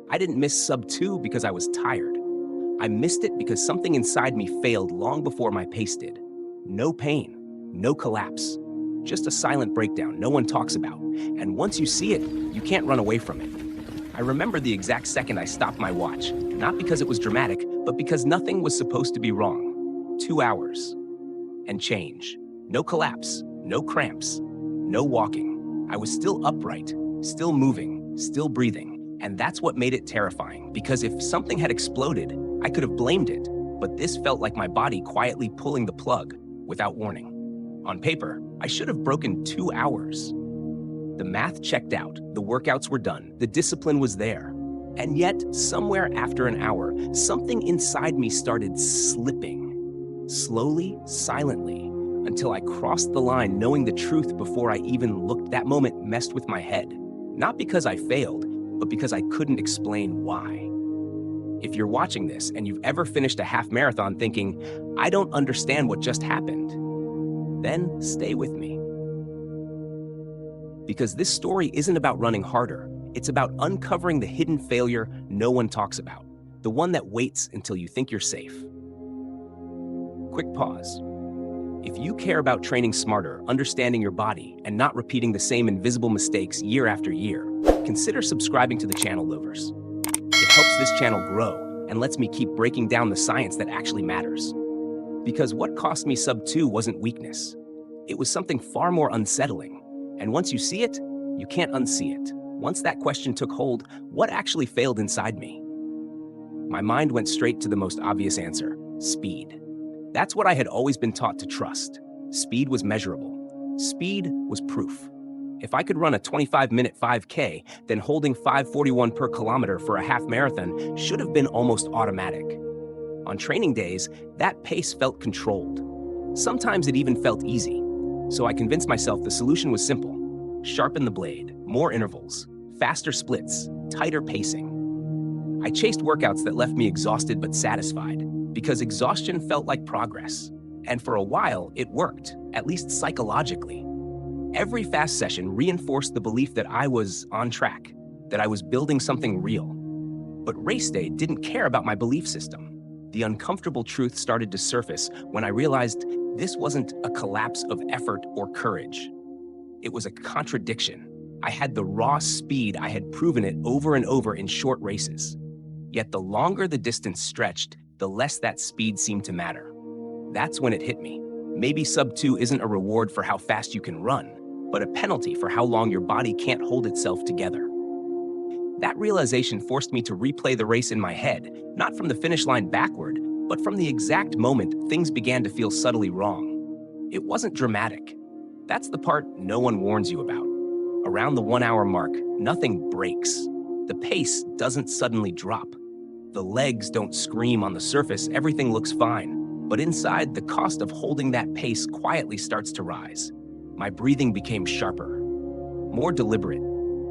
I didn't miss Sub-2 because I was tired. I missed it because something inside me failed long before my pace did. No pain, no collapse, just a silent breakdown no one talks about. And once you see it, you can't run away from it. I remember the exact second I stopped my watch, not because it was dramatic, but because nothing was supposed to be wrong. 2 hours and change. No collapse, no cramps, no walking. I was still upright, still moving, still breathing. And that's what made it terrifying, because if something had exploded, I could have blamed it. But this felt like my body quietly pulling the plug without warning. On paper, I should have broken 2 hours. The math checked out, the workouts were done, the discipline was there. And yet, somewhere after an hour, something inside me started slipping. Slowly, silently, until I crossed the line knowing the truth before I even looked. That moment messed with my head. Not because I failed, but because I couldn't explain why. If you're watching this and you've ever finished a half marathon thinking, I don't understand what just happened, then stay with me. Because this story isn't about running harder, it's about uncovering the hidden failure no one talks about, the one that waits until you think you're safe. Quick pause. If you care about training smarter, understanding your body, and not repeating the same invisible mistakes year after year, consider subscribing to the channel, Lovers. It helps this channel grow and lets me keep breaking down the science that actually matters. Because what cost me Sub-2 wasn't weakness. It was something far more unsettling. And once you see it, you can't unsee it. Once that question took hold, what actually failed inside me? My mind went straight to the most obvious answer: speed. That's what I had always been taught to trust. Speed was measurable. Speed was proof. If I could run a 25-minute 5K, then holding 5:41 per kilometer for a half marathon should have been almost automatic. On training days, that pace felt controlled. Sometimes it even felt easy. So I convinced myself the solution was simple. Sharpen the blade, more intervals, faster splits, tighter pacing. I chased workouts that left me exhausted but satisfied, because exhaustion felt like progress. And for a while, it worked, at least psychologically. Every fast session reinforced the belief that I was on track, that I was building something real. But race day didn't care about my belief system. The uncomfortable truth started to surface when I realized this wasn't a collapse of effort or courage. It was a contradiction. I had the raw speed, I had proven it over and over in short races. Yet the longer the distance stretched, the less that speed seemed to matter. That's when it hit me. Maybe Sub-2 isn't a reward for how fast you can run, but a penalty for how long your body can't hold itself together. That realization forced me to replay the race in my head, not from the finish line backward, but from the exact moment things began to feel subtly wrong. It wasn't dramatic. That's the part no one warns you about. Around the 1 hour mark, nothing breaks. The pace doesn't suddenly drop. The legs don't scream on the surface, everything looks fine. But inside, the cost of holding that pace quietly starts to rise. My breathing became sharper, more deliberate.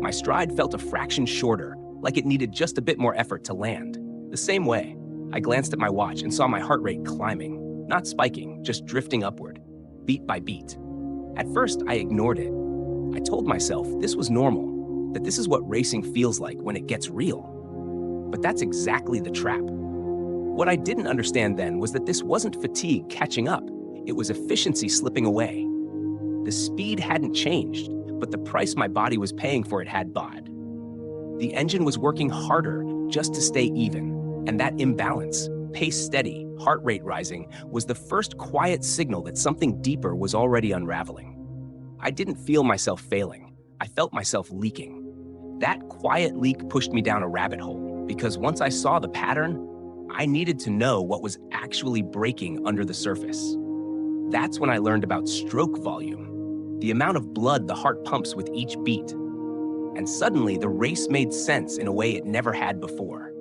My stride felt a fraction shorter, like it needed just a bit more effort to land. The same way, I glanced at my watch and saw my heart rate climbing, not spiking, just drifting upward, beat by beat. At first, I ignored it. I told myself this was normal, that this is what racing feels like when it gets real. But that's exactly the trap. What I didn't understand then was that this wasn't fatigue catching up, it was efficiency slipping away. The speed hadn't changed, but the price my body was paying for it had bought. The engine was working harder just to stay even, and that imbalance, pace steady, heart rate rising, was the first quiet signal that something deeper was already unraveling. I didn't feel myself failing, I felt myself leaking. That quiet leak pushed me down a rabbit hole, because once I saw the pattern, I needed to know what was actually breaking under the surface. That's when I learned about stroke volume, the amount of blood the heart pumps with each beat. And suddenly, the race made sense in a way it never had before.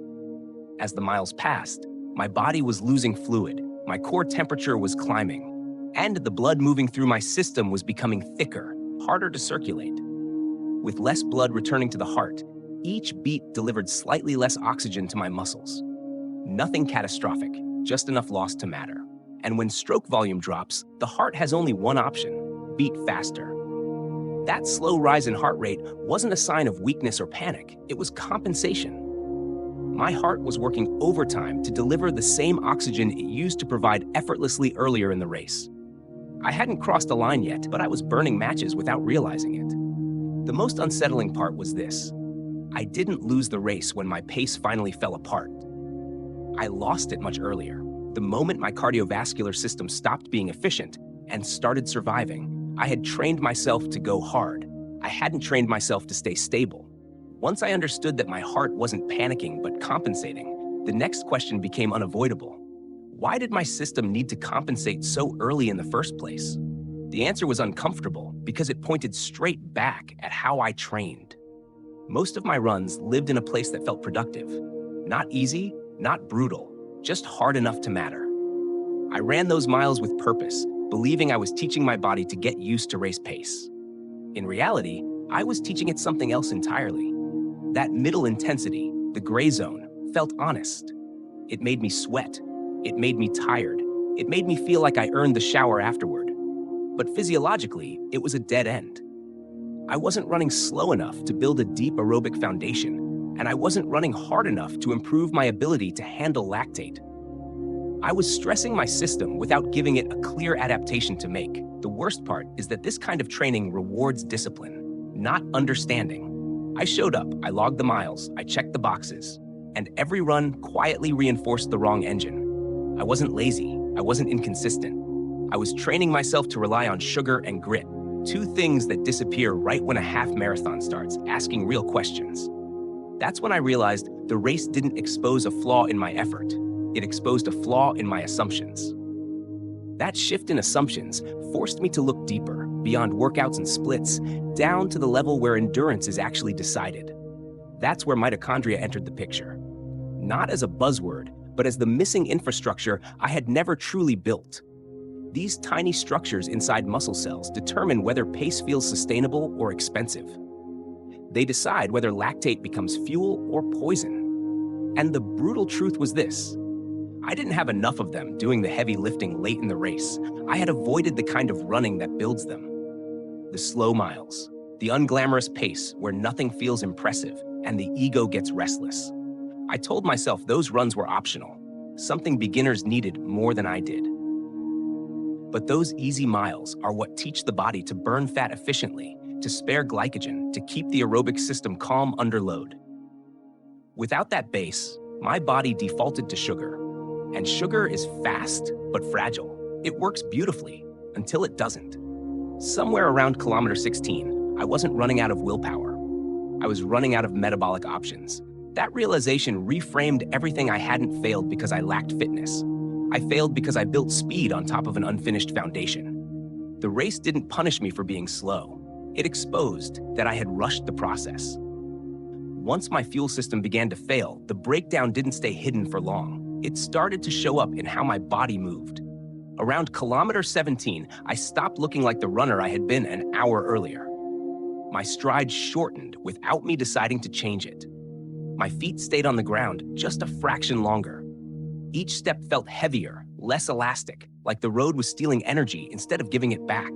As the miles passed, my body was losing fluid, my core temperature was climbing, and the blood moving through my system was becoming thicker, harder to circulate. With less blood returning to the heart, each beat delivered slightly less oxygen to my muscles. Nothing catastrophic, just enough loss to matter. And when stroke volume drops, the heart has only one option: beat faster. That slow rise in heart rate wasn't a sign of weakness or panic, it was compensation. My heart was working overtime to deliver the same oxygen it used to provide effortlessly earlier in the race. I hadn't crossed a line yet, but I was burning matches without realizing it. The most unsettling part was this. I didn't lose the race when my pace finally fell apart. I lost it much earlier. The moment my cardiovascular system stopped being efficient and started surviving, I had trained myself to go hard. I hadn't trained myself to stay stable. Once I understood that my heart wasn't panicking but compensating, the next question became unavoidable. Why did my system need to compensate so early in the first place? The answer was uncomfortable because it pointed straight back at how I trained. Most of my runs lived in a place that felt productive. Not easy, not brutal, just hard enough to matter. I ran those miles with purpose, believing I was teaching my body to get used to race pace. In reality, I was teaching it something else entirely. That middle intensity, the gray zone, felt honest. It made me sweat. It made me tired. It made me feel like I earned the shower afterward. But physiologically, it was a dead end. I wasn't running slow enough to build a deep aerobic foundation, and I wasn't running hard enough to improve my ability to handle lactate. I was stressing my system without giving it a clear adaptation to make. The worst part is that this kind of training rewards discipline, not understanding. I showed up, I logged the miles, I checked the boxes, and every run quietly reinforced the wrong engine. I wasn't lazy, I wasn't inconsistent. I was training myself to rely on sugar and grit, two things that disappear right when a half marathon starts, asking real questions. That's when I realized the race didn't expose a flaw in my effort. It exposed a flaw in my assumptions. That shift in assumptions forced me to look deeper, beyond workouts and splits, down to the level where endurance is actually decided. That's where mitochondria entered the picture. Not as a buzzword, but as the missing infrastructure I had never truly built. These tiny structures inside muscle cells determine whether pace feels sustainable or expensive. They decide whether lactate becomes fuel or poison. And the brutal truth was this. I didn't have enough of them doing the heavy lifting late in the race. I had avoided the kind of running that builds them. The slow miles, the unglamorous pace where nothing feels impressive and the ego gets restless. I told myself those runs were optional, something beginners needed more than I did. But those easy miles are what teach the body to burn fat efficiently, to spare glycogen, to keep the aerobic system calm under load. Without that base, my body defaulted to sugar. And sugar is fast, but fragile. It works beautifully, until it doesn't. Somewhere around kilometer 16, I wasn't running out of willpower. I was running out of metabolic options. That realization reframed everything I hadn't failed because I lacked fitness. I failed because I built speed on top of an unfinished foundation. The race didn't punish me for being slow. It exposed that I had rushed the process. Once my fuel system began to fail, the breakdown didn't stay hidden for long. It started to show up in how my body moved. Around kilometer 17, I stopped looking like the runner I had been an hour earlier. My stride shortened without me deciding to change it. My feet stayed on the ground just a fraction longer. Each step felt heavier, less elastic, like the road was stealing energy instead of giving it back.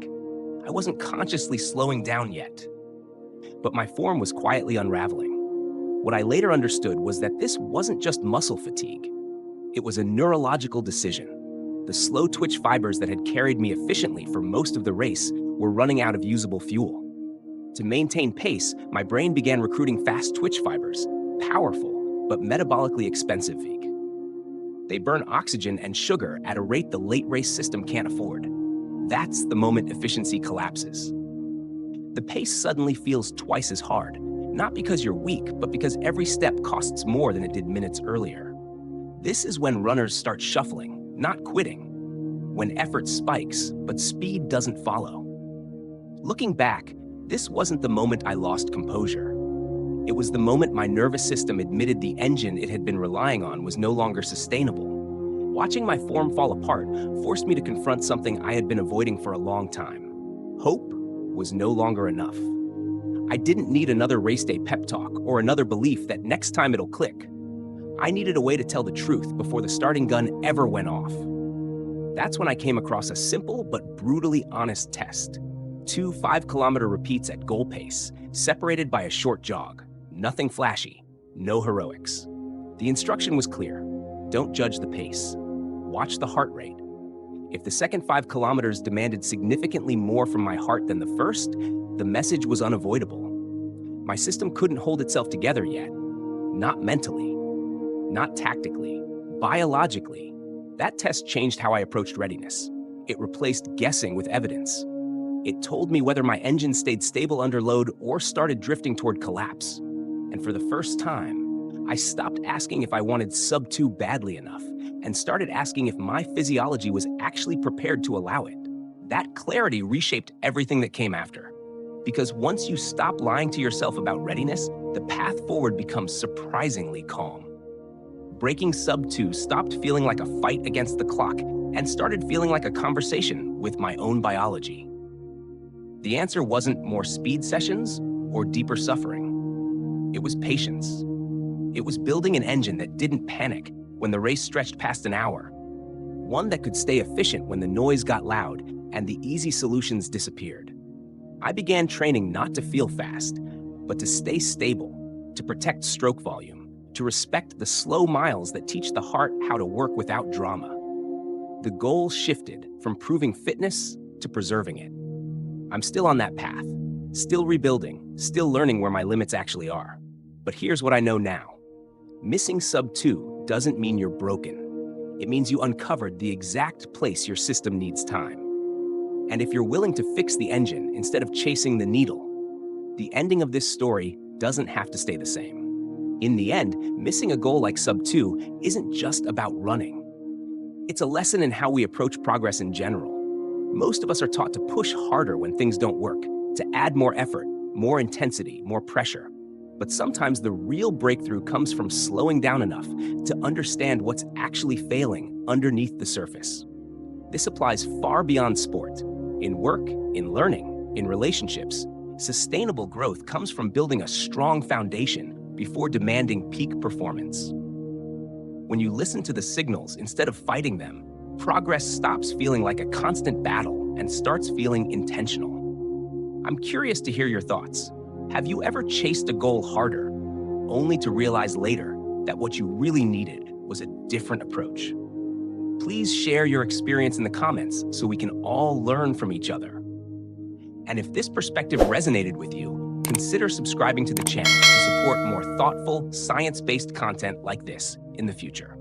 I wasn't consciously slowing down yet. But my form was quietly unraveling. What I later understood was that this wasn't just muscle fatigue. It was a neurological decision. The slow twitch fibers that had carried me efficiently for most of the race were running out of usable fuel. To maintain pace, my brain began recruiting fast twitch fibers, powerful, but metabolically expensive. They burn oxygen and sugar at a rate the late race system can't afford. That's the moment efficiency collapses. The pace suddenly feels twice as hard, not because you're weak, but because every step costs more than it did minutes earlier. This is when runners start shuffling, not quitting. When effort spikes, but speed doesn't follow. Looking back, this wasn't the moment I lost composure. It was the moment my nervous system admitted the engine it had been relying on was no longer sustainable. Watching my form fall apart forced me to confront something I had been avoiding for a long time. Hope was no longer enough. I didn't need another race day pep talk or another belief that next time it'll click. I needed a way to tell the truth before the starting gun ever went off. That's when I came across a simple but brutally honest test. 2 5-kilometer repeats at goal pace, separated by a short jog. Nothing flashy, no heroics. The instruction was clear. Don't judge the pace. Watch the heart rate. If the second 5 kilometers demanded significantly more from my heart than the first, the message was unavoidable. My system couldn't hold itself together yet. Not mentally, not tactically, biologically. That test changed how I approached readiness. It replaced guessing with evidence. It told me whether my engine stayed stable under load or started drifting toward collapse. And for the first time, I stopped asking if I wanted Sub-2 badly enough and started asking if my physiology was actually prepared to allow it. That clarity reshaped everything that came after. Because once you stop lying to yourself about readiness, the path forward becomes surprisingly calm. Breaking Sub-2 stopped feeling like a fight against the clock and started feeling like a conversation with my own biology. The answer wasn't more speed sessions or deeper suffering. It was patience. It was building an engine that didn't panic when the race stretched past an hour, one that could stay efficient when the noise got loud and the easy solutions disappeared. I began training not to feel fast, but to stay stable, to protect stroke volume, to respect the slow miles that teach the heart how to work without drama. The goal shifted from proving fitness to preserving it. I'm still on that path, still rebuilding, still learning where my limits actually are. But here's what I know now. Missing Sub-2 doesn't mean you're broken. It means you uncovered the exact place your system needs time. And if you're willing to fix the engine instead of chasing the needle, the ending of this story doesn't have to stay the same. In the end, missing a goal like Sub-2 isn't just about running. It's a lesson in how we approach progress in general. Most of us are taught to push harder when things don't work, to add more effort, more intensity, more pressure. But sometimes the real breakthrough comes from slowing down enough to understand what's actually failing underneath the surface. This applies far beyond sport. In work, in learning, in relationships, sustainable growth comes from building a strong foundation before demanding peak performance. When you listen to the signals instead of fighting them, progress stops feeling like a constant battle and starts feeling intentional. I'm curious to hear your thoughts. Have you ever chased a goal harder, only to realize later that what you really needed was a different approach? Please share your experience in the comments so we can all learn from each other. And if this perspective resonated with you, consider subscribing to the channel to support more thoughtful, science-based content like this in the future.